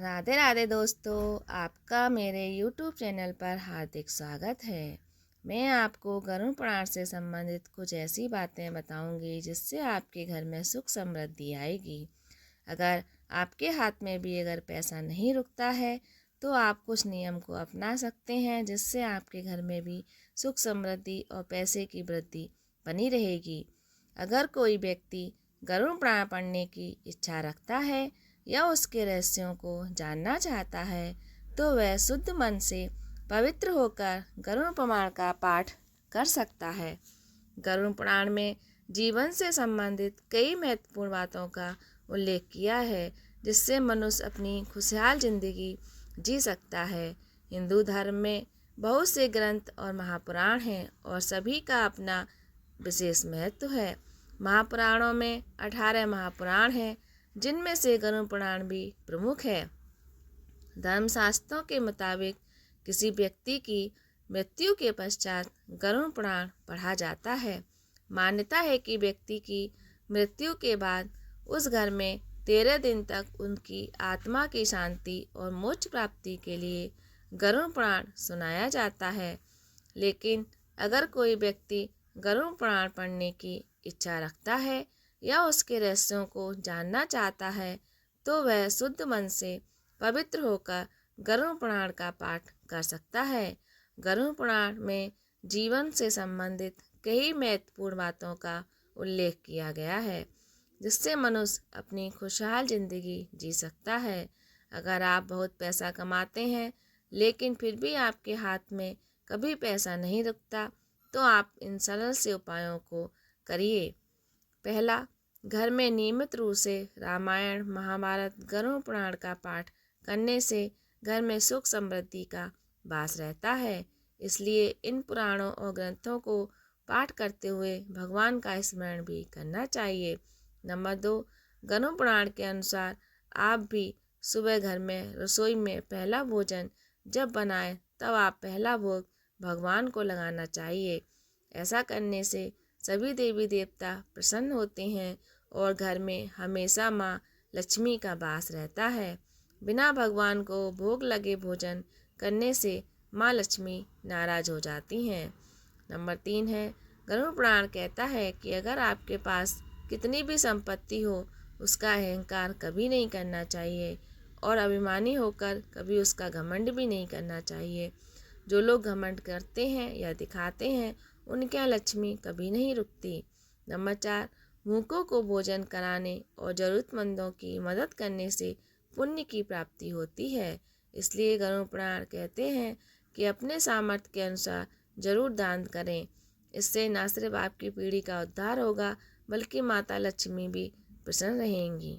राधे राधे दोस्तों, आपका मेरे YouTube चैनल पर हार्दिक स्वागत है। मैं आपको गरुड़ पुराण से संबंधित कुछ ऐसी बातें बताऊंगी जिससे आपके घर में सुख समृद्धि आएगी। अगर आपके हाथ में भी अगर पैसा नहीं रुकता है तो आप कुछ नियम को अपना सकते हैं जिससे आपके घर में भी सुख समृद्धि और पैसे की वृद्धि बनी रहेगी। अगर कोई व्यक्ति गरुड़ पुराण पढ़ने की इच्छा रखता है या उसके रहस्यों को जानना चाहता है तो वह शुद्ध मन से पवित्र होकर गरुड़ पुराण का पाठ कर सकता है। गरुड़ पुराण में जीवन से संबंधित कई महत्वपूर्ण बातों का उल्लेख किया है जिससे मनुष्य अपनी खुशहाल जिंदगी जी सकता है। हिंदू धर्म में बहुत से ग्रंथ और महापुराण हैं और सभी का अपना विशेष महत्व है। महापुराणों में 18 महापुराण हैं जिनमें से गरुड़ पुराण भी प्रमुख है। धर्मशास्त्रों के मुताबिक किसी व्यक्ति की मृत्यु के पश्चात गरुड़ पुराण पढ़ा जाता है। मान्यता है कि व्यक्ति की मृत्यु के बाद उस घर में 13 दिन तक उनकी आत्मा की शांति और मोक्ष प्राप्ति के लिए गरुड़ पुराण सुनाया जाता है। लेकिन अगर कोई व्यक्ति गरुड़ पुराण पढ़ने की इच्छा रखता है या उसके रहस्यों को जानना चाहता है तो वह शुद्ध मन से पवित्र होकर गरुड़ पुराण का पाठ कर सकता है। गरुड़ पुराण में जीवन से संबंधित कई महत्वपूर्ण बातों का उल्लेख किया गया है जिससे मनुष्य अपनी खुशहाल जिंदगी जी सकता है। अगर आप बहुत पैसा कमाते हैं लेकिन फिर भी आपके हाथ में कभी पैसा नहीं रुकता तो आप इन सरल से उपायों को करिए। पहला, घर में नियमित रूप से रामायण, महाभारत, गरुड़ पुराण का पाठ करने से घर में सुख समृद्धि का वास रहता है। इसलिए इन पुराणों और ग्रंथों को पाठ करते हुए भगवान का स्मरण भी करना चाहिए। नंबर 2, गरुड़ पुराण के अनुसार आप भी सुबह घर में रसोई में पहला भोजन जब बनाएं तब आप पहला भोग भगवान को लगाना चाहिए। ऐसा करने से सभी देवी देवता प्रसन्न होते हैं और घर में हमेशा माँ लक्ष्मी का वास रहता है। बिना भगवान को भोग लगे भोजन करने से माँ लक्ष्मी नाराज हो जाती हैं। नंबर 3 है, गरुड़ पुराण कहता है कि अगर आपके पास कितनी भी संपत्ति हो उसका अहंकार कभी नहीं करना चाहिए और अभिमानी होकर कभी उसका घमंड भी नहीं करना चाहिए। जो लोग घमंड करते हैं या दिखाते हैं उनके यहाँ लक्ष्मी कभी नहीं रुकती। नंबर 4, भूखों को भोजन कराने और ज़रूरतमंदों की मदद करने से पुण्य की प्राप्ति होती है। इसलिए गरुड़ पुराण कहते हैं कि अपने सामर्थ्य के अनुसार जरूर दान करें। इससे न सिर्फ आपकी पीढ़ी का उद्धार होगा बल्कि माता लक्ष्मी भी प्रसन्न रहेंगी।